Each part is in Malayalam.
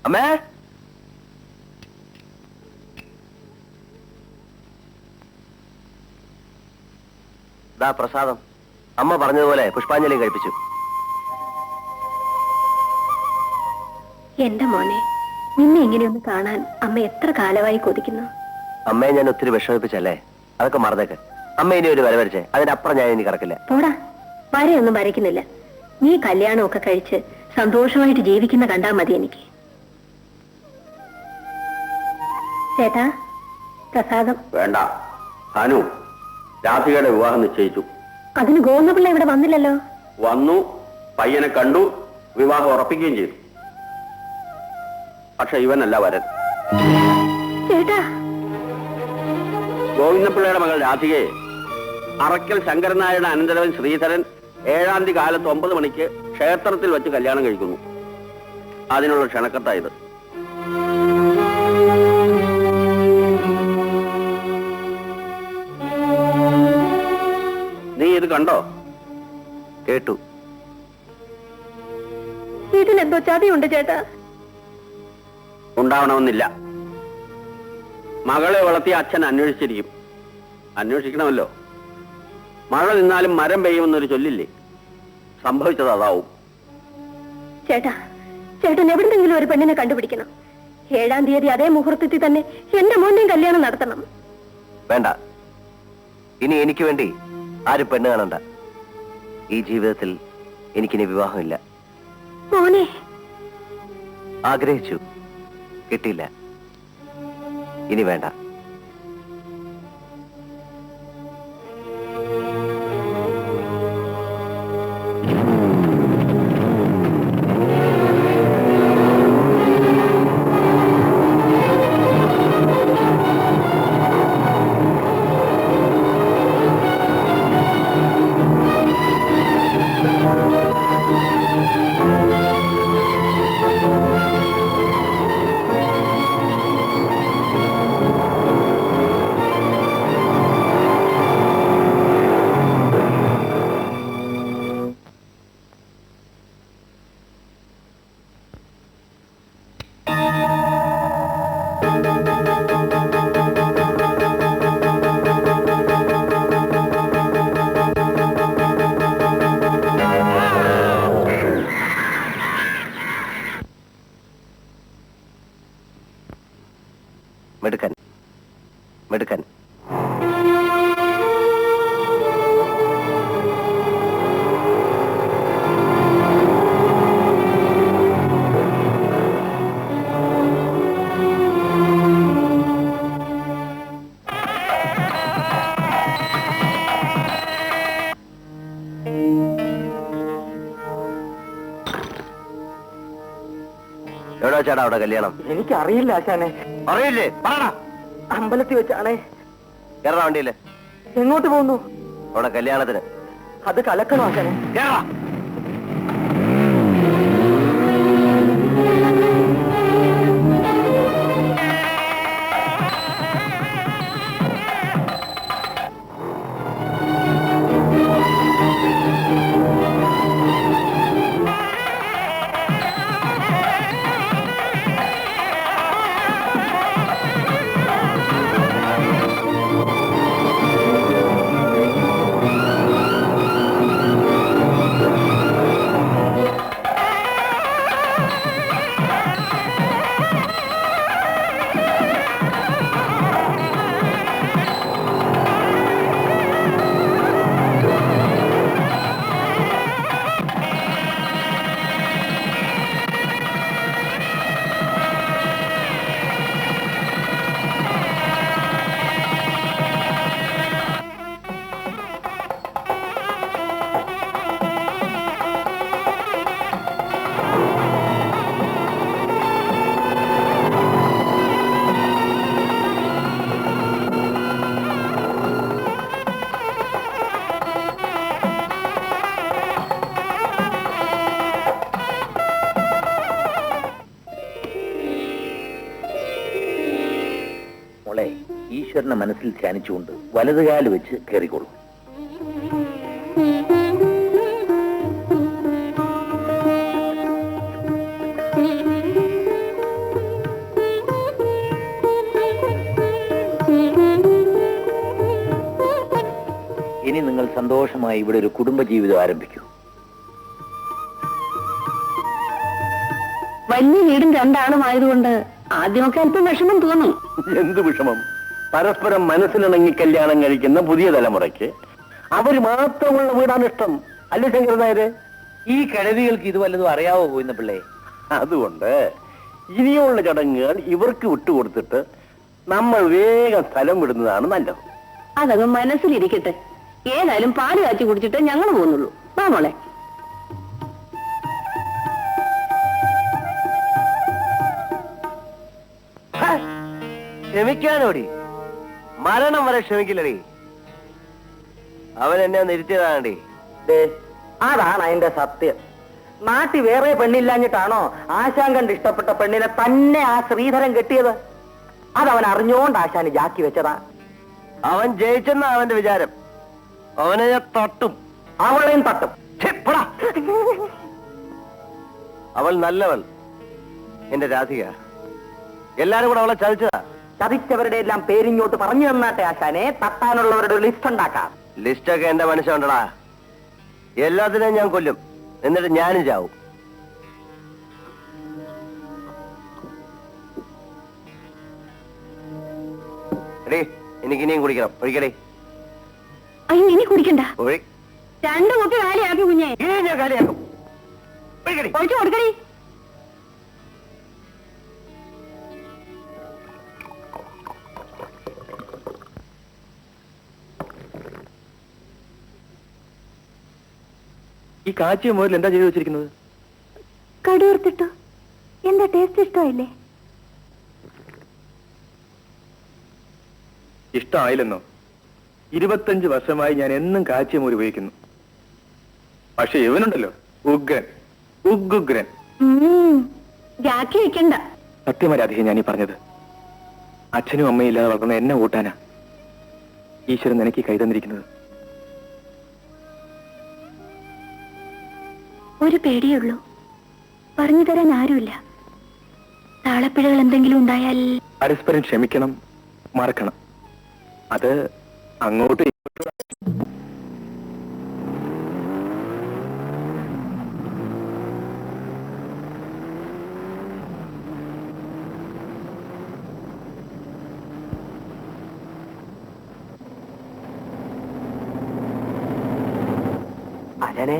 അമ്മേ, ദാ പ്രസാദം. അമ്മ പറഞ്ഞതുപോലെ പുഷ്പാഞ്ജലി കഴിപ്പിച്ചു. എന്റെ മോനെ, നിന്നെ ഇങ്ങനെയൊന്ന് കാണാൻ അമ്മ എത്ര കാലമായി കൊതിക്കുന്നു. അമ്മയെ ഞാൻ ഒത്തിരി വിഷമിപ്പിച്ചല്ലേ, അതൊക്കെ മറന്നേക്ക്. അമ്മ ഇനി ഒരു വര വരച്ചേ, അതിനപ്പുറം ഞാൻ ഇനി കിടക്കില്ല. പോടാ, വരയൊന്നും വരയ്ക്കുന്നില്ല. നീ കല്യാണമൊക്കെ കഴിച്ച് സന്തോഷമായിട്ട് ജീവിക്കുന്ന കണ്ടാ മതി എനിക്ക്. ചേട്ടാ, പ്രസാദം. വേണ്ട അനു, രാധികയുടെ വിവാഹം നിശ്ചയിച്ചു. അതിന് ഗോവിന്ദപിള്ള ഇവിടെ വന്നില്ലല്ലോ. വന്നു, പയ്യനെ കണ്ടു, വിവാഹം ഉറപ്പിക്കുകയും ചെയ്തു. പക്ഷെ ഇവനല്ല വരൻ. ചേട്ടാ, ഗോവിന്ദപിള്ളയുടെ മകൾ രാധികയെ അറക്കൽ ശങ്കരൻ നായരുടെ അനന്തരവൻ ശ്രീധരൻ 7-ാം തീയതി കാലത്ത് 9 മണിക്ക് ക്ഷേത്രത്തിൽ വെച്ച് കല്യാണം കഴിക്കുന്നു. അതിനുള്ള ക്ഷണക്കത്തായത്. നീ ഇത് കണ്ടോ? കേട്ടു. ഇതിലെന്തോ ചതിയുണ്ട് ചേട്ടാ. ഉണ്ടാവണമെന്നില്ല. മകളെ വളർത്തിയ അച്ഛൻ അന്വേഷിച്ചിരിക്കും. അന്വേഷിക്കണമല്ലോ. മഴ നിന്നാലും മരം പെയ്യുമെന്നൊരു ചൊല്ലില്ലേ? സംഭവിച്ചത് അതാവും. ചേട്ടാ, ചേട്ടൻ എവിടെന്നെങ്കിലും ഒരു പെണ്ണിനെ കണ്ടുപിടിക്കണം. 7-ാം തീയതി അതേ മുഹൂർത്തത്തിൽ തന്നെ എന്റെ മോന്റെയും കല്യാണം നടത്തണം. വേണ്ട, ഇനി എനിക്ക് വേണ്ടി ആരും പെണ്ണ് കാണണ്ട. ഈ ജീവിതത്തിൽ എനിക്കിനി വിവാഹമില്ല. മോനെ, ആഗ്രഹിച്ചു, കിട്ടിയില്ല. ഇനി വേണ്ട. മെടുക്കൻ മെടുക്കൻ. എവിടാ ചേട്ടാ അവിടെ കല്യാണം? എനിക്കറിയില്ല ആശാനെ. അറിയില്ലേ? പറയണ. അമ്പലത്തിൽ വെച്ചാണേ. കേരള വണ്ടിയില്ലേ? എങ്ങോട്ട് പോകുന്നു? അവിടെ കല്യാണത്തിന്. അത് കലക്കണോ ആശാനെ? കേരള. ഈശ്വരനെ മനസ്സിൽ ധ്യാനിച്ചുകൊണ്ട് വലതുകാല് വെച്ച് കയറിക്കൊള്ളും. സന്തോഷമായി ഇവിടെ ഒരു കുടുംബജീവിതം ആരംഭിക്കൂ. വലിയ വീടും രണ്ടാളുമായതുകൊണ്ട് ആദ്യമൊക്കെ അല്പം വിഷമം തോന്നും. എന്ത് വിഷമം? പരസ്പരം മനസ്സിലിണങ്ങി കല്യാണം കഴിക്കുന്ന പുതിയ തലമുറയ്ക്ക് അവര് മാത്രമുള്ള വീടാണ് ഇഷ്ടം. അല്ലേ ശങ്കരൻ നായര്? ഈ കിഴവികൾക്ക് ഇത് വല്ലതും അറിയാവോ പോയിന്ന പിള്ളേ? അതുകൊണ്ട് ഇനിയുള്ള ചടങ്ങുകൾ ഇവർക്ക് വിട്ടുകൊടുത്തിട്ട് നമ്മൾ വേഗം സ്ഥലം വിടുന്നതാണ് നല്ലത്. അതങ്ങ് മനസ്സിലിരിക്കട്ടെ. ഏതായാലും പാല് കാച്ചി കുടിച്ചിട്ട് ഞങ്ങൾ പോകുന്നുള്ളൂ. വാ മോളെ. ക്ഷമിക്കാനോടി? മരണം വരെ ക്ഷമിക്കില്ലടി. അവൻ എന്നെ ഒന്ന് ഇരുത്തിയതാണടി. അതാണ് അതിന്റെ സത്യം. നാട്ടിൽ വേറെ പെണ്ണില്ലാഞ്ഞിട്ടാണോ ആശാൻ കണ്ട് ഇഷ്ടപ്പെട്ട പെണ്ണിനെ തന്നെ ആ ശ്രീധരൻ കെട്ടിയത്? അതവൻ അറിഞ്ഞോണ്ട് ആശാന് ജാക്കി വെച്ചതാ. അവൻ ജയിച്ചെന്ന അവന്റെ വിചാരം. അവനെ ഞാൻ തട്ടും. അവളെയും തട്ടും. അവൾ നല്ലവൾ, എന്റെ രാധിക. എല്ലാരും കൂടെ അവളെ ചതിച്ചതാ. ചതിച്ചവരുടെ എല്ലാം പേരിങ്ങോട്ട് പറഞ്ഞു തന്നാട്ടെ ആശാനെ. തട്ടാനുള്ളവരുടെ ഒരു ലിസ്റ്റ് ഉണ്ടാക്കാം. ലിസ്റ്റൊക്കെ എന്റെ മനസ്സിലുണ്ടടാ. എല്ലാത്തിനെയും ഞാൻ കൊല്ലും, എന്നിട്ട് ഞാനും ചാവും. എടീ, എനിക്കിനിയും കുടിക്കണം. ഒഴിക്കടേ. അയ്യോ, ഇനി കുടിക്കണ്ട. ഒഴി. രണ്ടു മുട്ടി കാലിയാക്കി കുഞ്ഞെ. ഇനി ഞാൻ കാലിയാക്കും. ഒഴിക്കടി. ഒഴിച്ചു കൊടുക്കടി. ഈ കാച്ചിയ മോരിൽ എന്താ ചെയ്തു വെച്ചിരിക്കുന്നത്? കടുവർത്തിട്ടോ? എന്താ ടേസ്റ്റ് ഇഷ്ടമായില്ലേ? ഇഷ്ടമായില്ലെന്നോ? 25 വർഷമായി ഞാൻ എന്നും കാച്ചിയ മോര് ഉപയോഗിക്കുന്നു. പക്ഷെ ഇവനുണ്ടല്ലോ, ഉഗ്രൻ, ഉഗ്ഗ്രൻ. ജാക്കി വെക്കണ്ട. സത്യമരാധിക ഞാനീ പറഞ്ഞത്. അച്ഛനും അമ്മയും ഇല്ലാതെ വളർന്ന എന്നെ കൂട്ടാനാ ഈശ്വരൻ എനിക്ക് കൈ തന്നിരിക്കുന്നത്. ഒരു പേടിയുള്ളൂ. പറഞ്ഞു തരാൻ ആരുമില്ല. താളപ്പിഴകൾ എന്തെങ്കിലും ഉണ്ടായാൽ പരസ്പരം ക്ഷമിക്കണം, മറക്കണം. അത് അങ്ങോട്ട് ആശാനെ,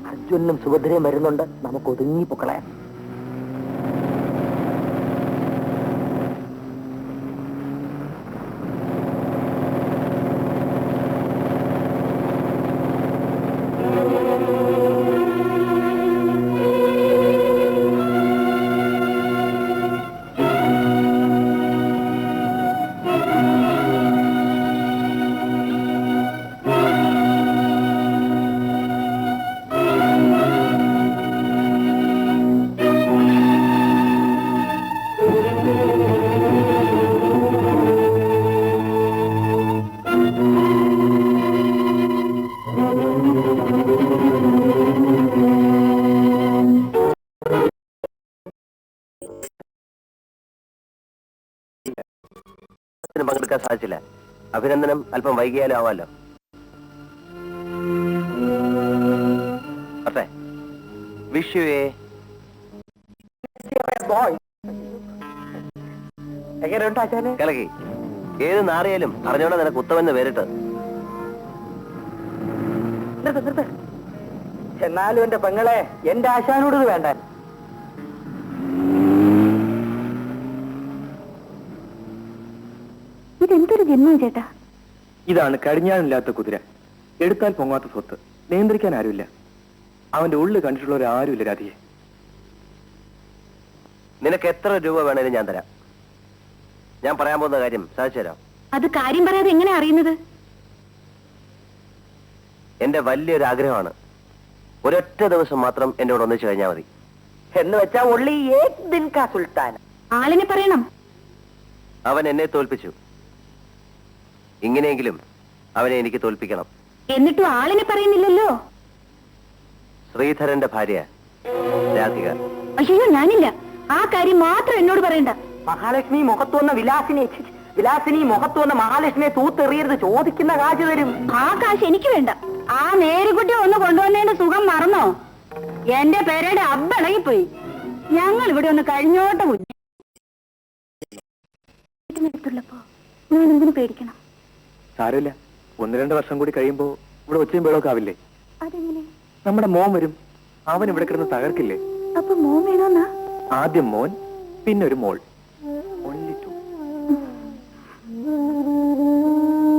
അർജുനും സുഭദ്രയും വരുന്നുണ്ട്. നമുക്ക് ഒതുങ്ങി പൊക്കളയാം. പങ്കെടുക്കാൻ സാധിച്ചില്ല. അഭിനന്ദനം അല്പം വൈകിയാലും ആവാലോ. അതെ, വിഷ് യു എ. എങ്ങനെയുണ്ട് ആശാനെ? കലകി. ഏത് നാറിയാലും അറിഞ്ഞോടെ നിനക്ക് ഉത്തമെന്ന് പേരിട്ട്. എന്നാലും എന്റെ പെങ്ങളെ, എന്റെ ആശാനോട് ഇത് വേണ്ട. ഇതെന്തൊരു ജന്മം ചേട്ടാ. ഇതാണ് കടിഞ്ഞാണില്ലാത്ത കുതിര, എടുത്താൽ പൊങ്ങാത്ത സ്വത്ത്, നിയന്ത്രിക്കാൻ ആരുമില്ല. അവന്റെ ഉള്ളിൽ കണ്ടിട്ടുള്ളവർ ആരുമില്ല രാധിയെ. നിനക്ക് എത്ര രൂപ വേണേലും ഞാൻ തരാം. ഞാൻ പറയാൻ പോകുന്ന കാര്യം സാധിച്ചു തരാം. അത് കാര്യം പറയാതെ എങ്ങനെ അറിയുന്നത്? എന്റെ വലിയൊരു ആഗ്രഹമാണ്. ഒരൊറ്റ ദിവസം മാത്രം എന്റെ കൂടെ ഒന്നിച്ചു കഴിഞ്ഞാൽ മതി. എന്ന് വെച്ചാ ഒള്ളി ഏക് ദിൻ കാ സുൽത്താൻ. ആളിനെ പറയണം. അവൻ എന്നെ തോൽപ്പിച്ചു. ഇങ്ങനെയെങ്കിലും അവനെ എനിക്ക് തോൽപ്പിക്കണം. എന്നിട്ടും ആളിനെ പറയുന്നില്ലല്ലോ. ശ്രീധരന്റെ ഭാര്യ രാധിക. അയ്യോ, ഞാനില്ല. ആ കാര്യം മാത്രം എന്നോട് പറയണ്ട. മഹാലക്ഷ്മി മുഖത്ത് വന്ന വിലാസിനി മുഖത്ത് വന്ന മഹാലക്ഷ്മിയെ തൂത്തെറിയരുത്. ചോദിക്കുന്ന കാശ് തരും. ആ കാശ് എനിക്ക് വേണ്ട. ആ നേരിക്കുട്ടി ഒന്ന് കൊണ്ടുവന്നതിന്റെ സുഖം മറന്നോ? എന്റെ പേരുടെ അബ്ബളകിപ്പോയി. ഞങ്ങൾ ഇവിടെ ഒന്ന് കഴിഞ്ഞോട്ട് വീട്ടിനടുത്തുള്ളപ്പോ ഞാൻ എന്തിനു പേടിക്കണം? സാരമില്ല, 1-2 വർഷം കൂടി കഴിയുമ്പോ ഇവിടെ ഒച്ചയും ബഹളമൊക്കെ ആവില്ലേ? അതെങ്ങനെ? നമ്മുടെ മോൻ വരും, അവൻ ഇവിടെ കിടന്ന് തകർക്കില്ലേ? അപ്പൊ മോൻ വേണോന്നാ? ആദ്യം മോൻ, പിന്നെ ഒരു മോൾ.